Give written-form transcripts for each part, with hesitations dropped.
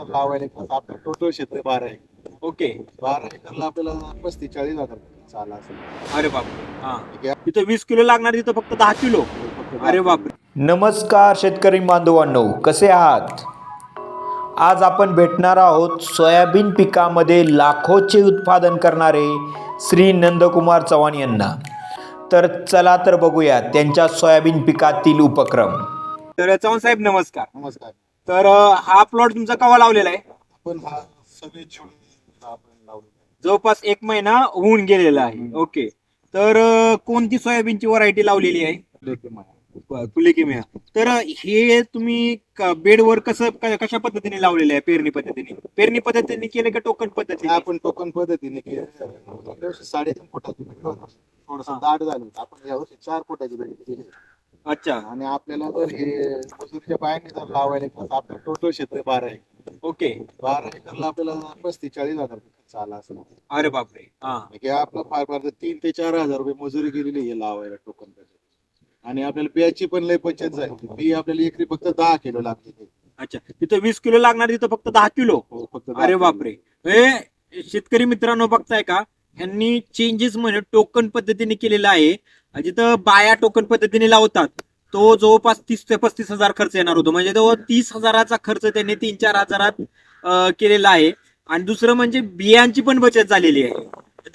लावायला आपलं टोटल क्षेत्र 12 आहे. ओके. 12 एकरला आपल्याला 35-40 हजार चाला असेल. अरे बापरे. हा, तिथं 20 किलो लागणार, तिथं फक्त 10 किलो. अरे बापरे. नमस्कार शेतकरी बांधवांनो, कसे आहात? आज आपण भेटणार आहोत सोयाबीन पिकामध्ये लाखोचे उत्पादन करणारे श्री नंदकुमार चव्हाण यांना. तर चला तर बघूया त्यांच्या सोयाबीन पिकातील उपक्रम. तर चव्हाण साहेब नमस्कार. नमस्कार. तर हा प्लॉट तुमचा केव्हा लावलेला आहे? आपण हा सगळे छोटे आपण लावले जवळपास 1 महिना होऊन गेलेला आहे. ओके. तर कोणती सोयाबीनची व्हरायटी लावलेली आहे? फुलेकिमिया. तर हे तुम्ही बेडवर कशा पद्धतीने लावलेलं आहे? पेरणी पद्धतीने केलं का टोकन पद्धतीने? आपण टोकन पद्धतीने केलं. 3.5 फुटाची थोडस दाट झालं. आपण यावर्षी 4 फुटाची बेड केली. अच्छा. आणि आपल्याला जर हे मजुरीच्या बायांनी जर लावायला आपलं टोटल क्षेत्र 12 आहे. ओके. 12 एकरला आपल्याला 35-40 हजार चाला असेल. अरे बापरे. हा. हे आपलं फार फार 3 ते 4 हजार रुपये मजुरी गेलेली आहे लावायला टोकन. आणि आपल्याला बियाची पण लय बचत झाली. बी आपल्याला एकरी फक्त 10 किलो लागते. अच्छा, तिथं 20 किलो लागणार, तिथं फक्त 10 किलो. फक्त 10 अरे किलो. बापरे. हे शेतकरी मित्रांनो बघताय का, ह्यांनी चेंजेस म्हणजे टोकन पद्धतीने केलेला आहे. जिथं बाया टोकन पद्धतीने लावतात तो जवळपास 30 ते 35 हजार खर्च येणार होतो. म्हणजे तो 30 हजाराचा खर्च त्यांनी 3-4 हजारात केलेला आहे. आणि दुसरं म्हणजे बियांची पण बचत झालेली आहे.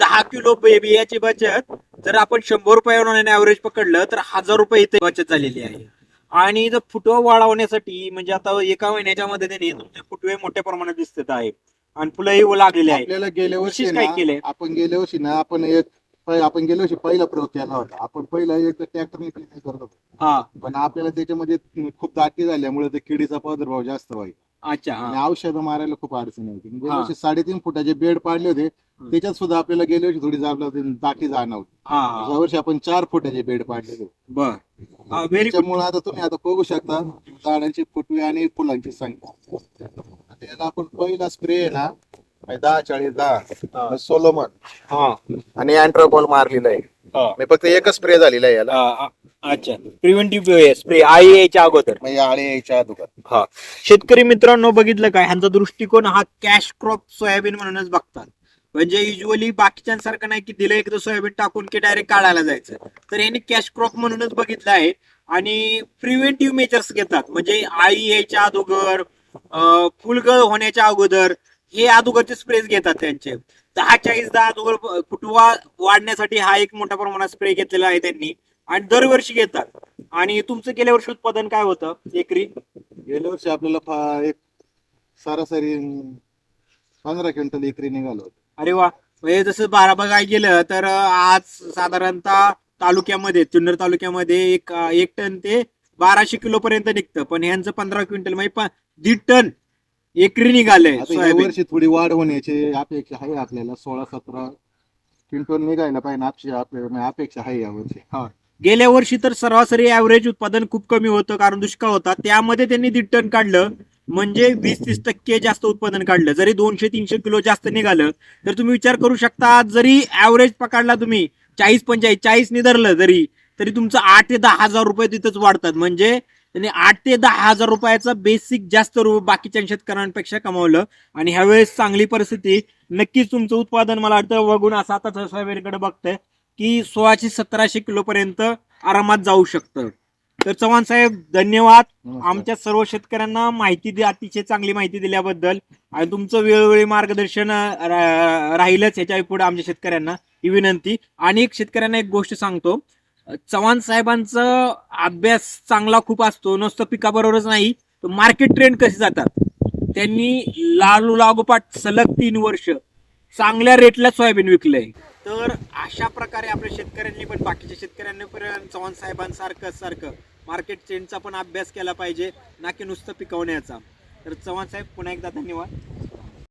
10 किलो बियाची बचत जर आपण 100 रुपयावर ऍव्हरेज पकडलं तर 1000 रुपये इथे बचत झालेली आहे. आणि जर फुटवा वाढवण्यासाठी म्हणजे आता एका महिन्याच्या मध्ये त्यांनी तुमचे फुटवे मोठ्या प्रमाणात दिसत आहे आणि फुलंही लागलेले आहे. आपल्याला गेल्या वर्षी विशेष काय केलंय? आपण गेल्या वर्षी पहिला प्रयोग केला होता. आपण पहिला एक ट्रॅक्टरने करत होतो. हा. पण आपल्याला त्याच्यामध्ये खूप दाटी झाल्यामुळे ते किडीचा प्रादुर्भाव जास्त व्हायचा. अच्छा. आणि हा. औषधं मारायला खूप अडचण होती. गेल्या हा. वर्षी 3.5 फुटाचे बेड पाडले होते. त्याच्यात सुद्धा आपल्याला गेल्या वर्षी थोडी दाटी जाणवती. हा. या वर्षी आपण 4 फुटाचे बेड पाडलेले. बर. Very good. त्याच्यामुळे आता तुम्ही आता बघू शकता झाडांची फुटवे आणि फुलांची संख्या. त्याला आपण पहिला स्प्रे आहे ना 10-40-10 सोलोमन हा. आणि अँट्रोपॉल मारलेला आहे. मी फक्त एकच स्प्रे झालेला आहे याला. अच्छा, प्रिव्हेंटिव्ह स्प्रे आई यायच्या अगोदर. म्हणजे आळे यायच्या अगोदर. हा. शेतकरी मित्रांनो बघितलं काय, ह्यांचा दृष्टिकोन हा कॅश क्रॉप सोयाबीन म्हणूनच बघतात. म्हणजे युजली बाकीच्यांसारखं नाही की दिलं एकदा सोयाबीन टाकून की डायरेक्ट काढायला जायचं. तर यांनी कॅश क्रॉप म्हणूनच बघितलं आहे. आणि प्रिव्हेंटिव्ह मेजर्स घेतात. म्हणजे आई यायच्या अगोदर, फुलगळ होण्याच्या अगोदर हे अगोदरचे स्प्रेज घेतात त्यांचे. 10-40-10 अगोदर फुटवा वाढण्यासाठी हा एक मोठ्या प्रमाणात स्प्रे घेतलेला आहे त्यांनी आणि दरवर्षी घेतात. आणि तुमचं गेल्या वर्षी उत्पादन काय होतं एकरी? गेल्या वर्षी आपल्याला एक सरासरी 15 क्विंटल एकरी निघालो. अरे वा. म्हणजे जसं बघायला गेलं तर आज साधारणतः तालुक्यामध्ये, जुन्नर तालुक्यामध्ये एक टन ते 1200 किलो पर्यंत निघतं. पण ह्यांचं 15 क्विंटल म्हणजे 1.5 टन एकरी निघालंय. या वर्षी थोडी वाढ होण्याची अपेक्षा आहे आपल्याला. 16-17 क्विंटल निघायला पाहिजे आपल्याला अपेक्षा आहे यावर्षी. गेल्या वर्षी तर सरासरी ऍव्हरेज उत्पादन खूप कमी होतं कारण दुष्काळ होता. त्यामध्ये त्यांनी 1.5 टन काढलं म्हणजे 20-30% जास्त उत्पादन काढलं. जरी 200-300 किलो जास्त निघालं तर तुम्ही विचार करू शकता, जरी ऍव्हरेज पकडला तुम्ही 40-45 निधरलं जरी तरी तुमचं 8 ते 10 हजार रुपये तिथंच वाढतात. म्हणजे त्यांनी 8 ते 10 हजार रुपयाचा बेसिक जास्त बाकीच्या शेतकऱ्यांपेक्षा कमावलं. आणि ह्यावेळेस चांगली परिस्थिती, नक्कीच तुमचं उत्पादन मला वाटतं बघून असं आता सोयाबीनकडे बघतंय की 1600-1700 किलो पर्यंत आरामात जाऊ शकतं. तर चव्हाण साहेब धन्यवाद. आमच्या सर्व शेतकऱ्यांना माहिती अतिशय चांगली माहिती दिल्याबद्दल. आणि तुमचं वेळोवेळी मार्गदर्शन राहीलच ह्याच्या पुढे आमच्या शेतकऱ्यांना ही विनंती. आणि शेतकऱ्यांना एक गोष्ट सांगतो, चव्हाण साहेबांचा अभ्यास चांगला खूप असतो. नुसतं पिकाबरोबरच नाही, तर मार्केट ट्रेंड कसे जातात त्यांनी लागोपाठ सलग 3 वर्ष चांगल्या रेटला सोयाबीन विकलंय. तर अशा प्रकारे आपल्या शेतकऱ्यांनी पण बाकीच्या शेतकऱ्यांनी पण चव्हाण साहेबांसारखं मार्केट ट्रेंडचा पण अभ्यास केला पाहिजे, ना की नुसतं पिकवण्याचा. तर चव्हाण साहेब पुन्हा एकदा धन्यवाद.